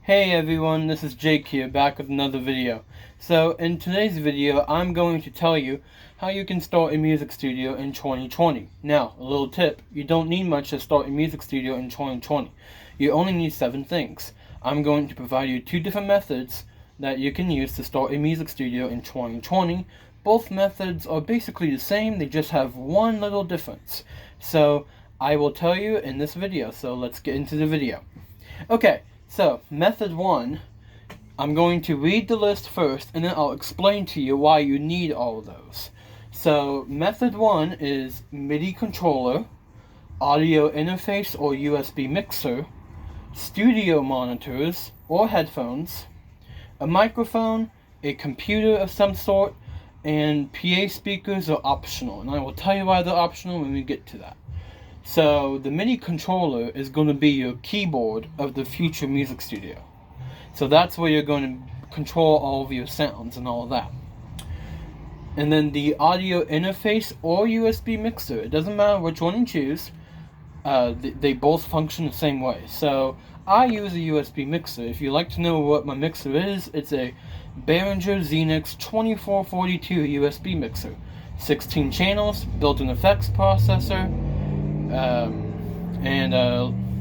Hey everyone, this is Jake here, back with another video. So in today's video, I'm going to tell you how you can start a music studio in 2020. Now, a little tip, you don't need much to start a music studio in 2020. You only need 7 things. I'm going to provide you 2 different methods that you can use to start a music studio in 2020. Both methods are basically the same, they just have one little difference. So I will tell you in this video, so let's get into the video. Okay. So, method 1, I'm going to read the list first, and then I'll explain to you why you need all of those. So, method 1 is MIDI controller, audio interface or USB mixer, studio monitors or headphones, a microphone, a computer of some sort, and PA speakers are optional. And I will tell you why they're optional when we get to that. So the MIDI controller is going to be your keyboard of the future music studio. So that's where you're going to control all of your sounds and all of that. And then the audio interface or USB mixer, it doesn't matter which one you choose, they both function the same way. So I use a USB mixer. If you'd like to know what my mixer is, it's a Behringer Xenix 2442 USB mixer. 16 channels, built-in effects processor, and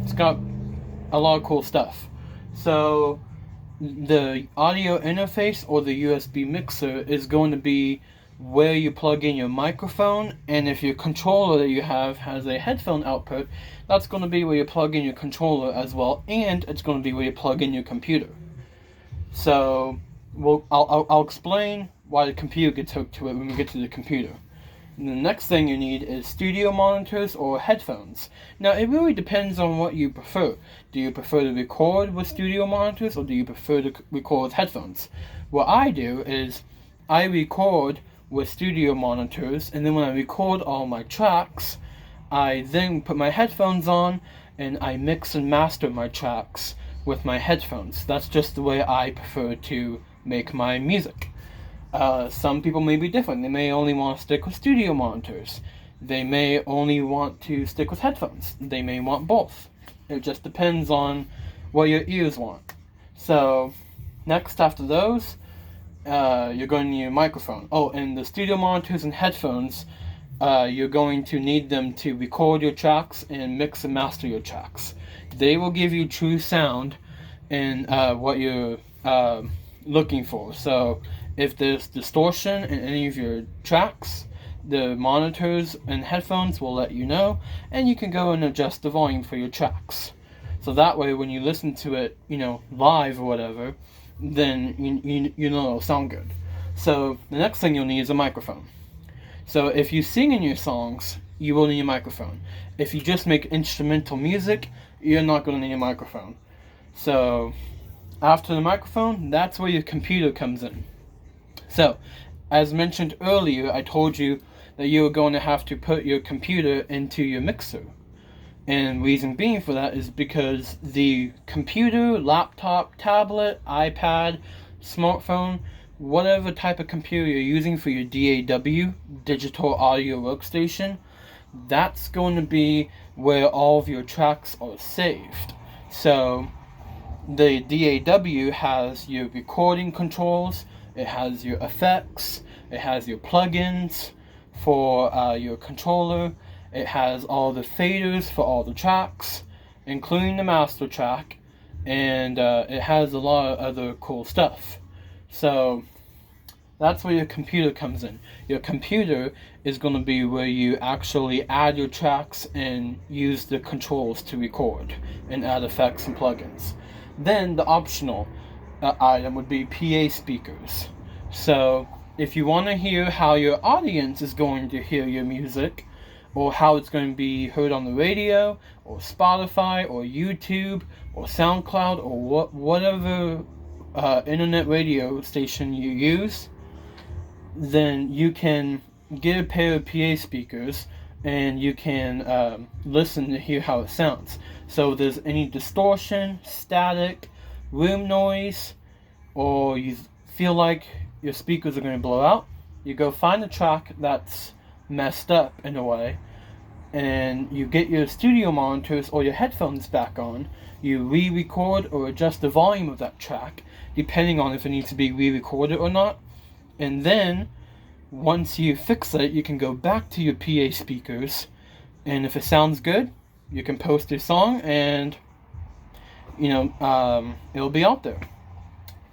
it's got a lot of cool stuff. So the audio interface or the USB mixer is going to be where you plug in your microphone, and if your controller that you have has a headphone output, that's going to be where you plug in your controller as well, and it's going to be where you plug in your computer. So I'll explain why the computer gets hooked to it when we get to the computer. And the next thing you need is studio monitors or headphones. Now, it really depends on what you prefer. Do you prefer to record with studio monitors, or do you prefer to record with headphones? What I do is I record with studio monitors, and then when I record all my tracks, I then put my headphones on and I mix and master my tracks with my headphones. That's just the way I prefer to make my music. Some people may be different. They may only want to stick with studio monitors. They may only want to stick with headphones. They may want both. It just depends on what your ears want. So, next after those, you're going to need a microphone. Oh, and the studio monitors and headphones, you're going to need them to record your tracks and mix and master your tracks. They will give you true sound and what you're looking for. So, if there's distortion in any of your tracks, the monitors and headphones will let you know, and you can go and adjust the volume for your tracks. So that way, when you listen to it, live or whatever, then you know it'll sound good. So the next thing you'll need is a microphone. So if you sing in your songs, you will need a microphone. If you just make instrumental music, you're not going to need a microphone. So after the microphone, that's where your computer comes in. So, as mentioned earlier, I told you that you were going to have to put your computer into your mixer. And reason being for that is because the computer, laptop, tablet, iPad, smartphone, whatever type of computer you're using for your DAW, digital audio workstation, that's going to be where all of your tracks are saved. So, the DAW has your recording controls, it has your effects, it has your plugins for your controller, it has all the faders for all the tracks, including the master track, and it has a lot of other cool stuff. So that's where your computer comes in. Your computer is going to be where you actually add your tracks and use the controls to record and add effects and plugins. Then the optional item would be PA speakers. So if you want to hear how your audience is going to hear your music, or how it's going to be heard on the radio, or Spotify, or YouTube, or SoundCloud, or whatever internet radio station you use, then you can get a pair of PA speakers and you can listen to hear how it sounds. So if there's any distortion, static, room noise, or you feel like your speakers are going to blow out, you go find a track that's messed up in a way, and you get your studio monitors or your headphones back on, you re-record or adjust the volume of that track, depending on if it needs to be re-recorded or not. And then, once you fix it, you can go back to your PA speakers, and if it sounds good, you can post your song, and it'll be out there.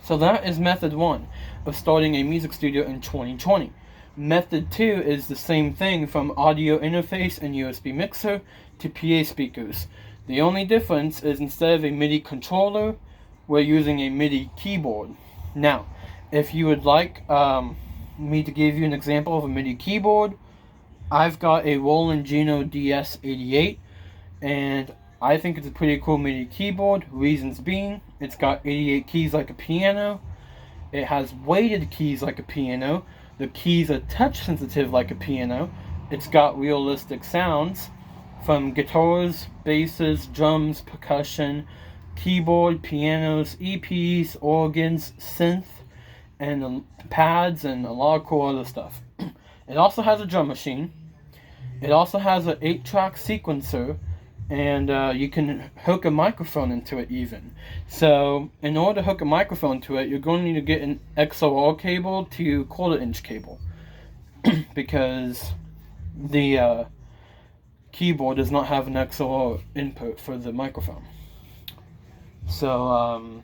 So that is method 1 of starting a music studio in 2020. Method 2 is the same thing, from audio interface and USB mixer to PA speakers. The only difference is, instead of a MIDI controller, we're using a MIDI keyboard. Now, if you would like me to give you an example of a MIDI keyboard, I've got a Roland Juno DS88, and I think it's a pretty cool MIDI keyboard. Reasons being, it's got 88 keys like a piano. It has weighted keys like a piano. The keys are touch sensitive like a piano. It's got realistic sounds from guitars, basses, drums, percussion, keyboard, pianos, EPs, organs, synth, and pads, and a lot of cool other stuff. It also has a drum machine. It also has an 8-track sequencer, and you can hook a microphone into it even. So in order to hook a microphone to it, you're going to need to get an XLR cable to 1/4-inch cable because the keyboard does not have an XLR input for the microphone. So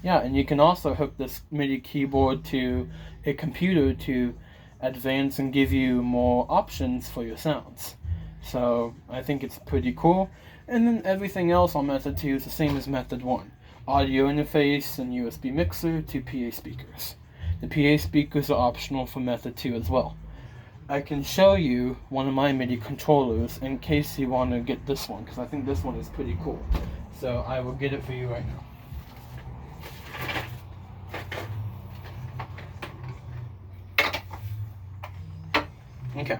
yeah, and you can also hook this MIDI keyboard to a computer to advance and give you more options for your sounds. So I think it's pretty cool. And then everything else on method 2 is the same as method 1. Audio interface and USB mixer to PA speakers. The PA speakers are optional for method 2 as well. I can show you one of my MIDI controllers in case you want to get this one, because I think this one is pretty cool. So I will get it for you right now. Okay.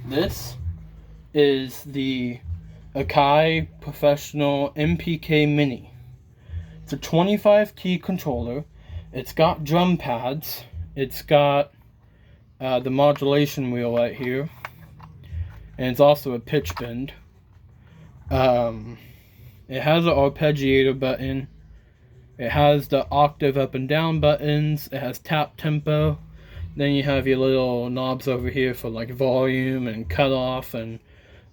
This is the Akai Professional MPK Mini. It's a 25 key controller. It's got drum pads. It's got the modulation wheel right here. And it's also a pitch bend. It has an arpeggiator button. It has the octave up and down buttons. It has tap tempo. Then you have your little knobs over here for like volume and cutoff and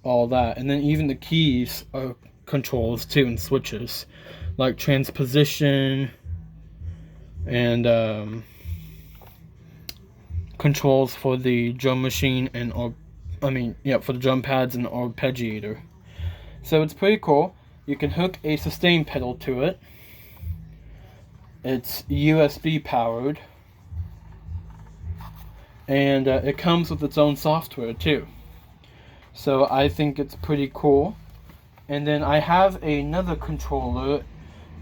all that. And then even the keys are controls too, and switches like transposition and controls for the drum machine and for the drum pads and arpeggiator. So it's pretty cool. You can hook a sustain pedal to it. It's USB powered. And it comes with its own software too. So I think it's pretty cool. And then I have another controller.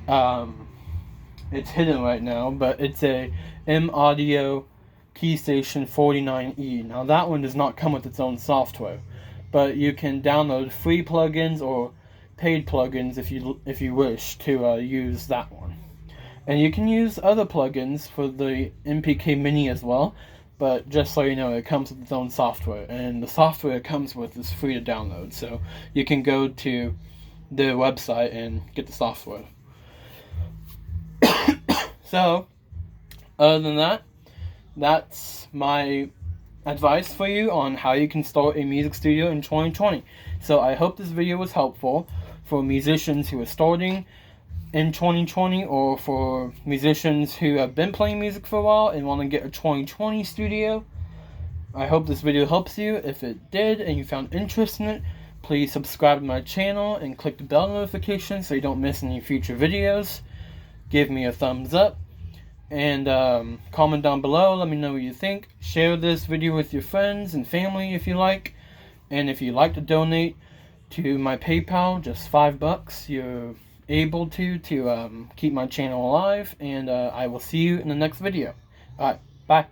It's hidden right now, but it's a M-Audio Keystation 49E. Now that one does not come with its own software, but you can download free plugins or paid plugins if you wish to use that one. And you can use other plugins for the MPK Mini as well. But just so you know, it comes with its own software, and the software it comes with is free to download. So you can go to their website and get the software. So, other than that, that's my advice for you on how you can start a music studio in 2020. So I hope this video was helpful for musicians who are starting in 2020, or for musicians who have been playing music for a while and want to get a 2020 studio. I hope this video helps you. If it did and you found interest in it, please subscribe to my channel and click the bell notification so you don't miss any future videos. Give me a thumbs up and comment down below. Let me know what you think. Share this video with your friends and family if you like. And if you'd like to donate to my PayPal, just $5, you're able to keep my channel alive, and I will see you in the next video. Alright, bye.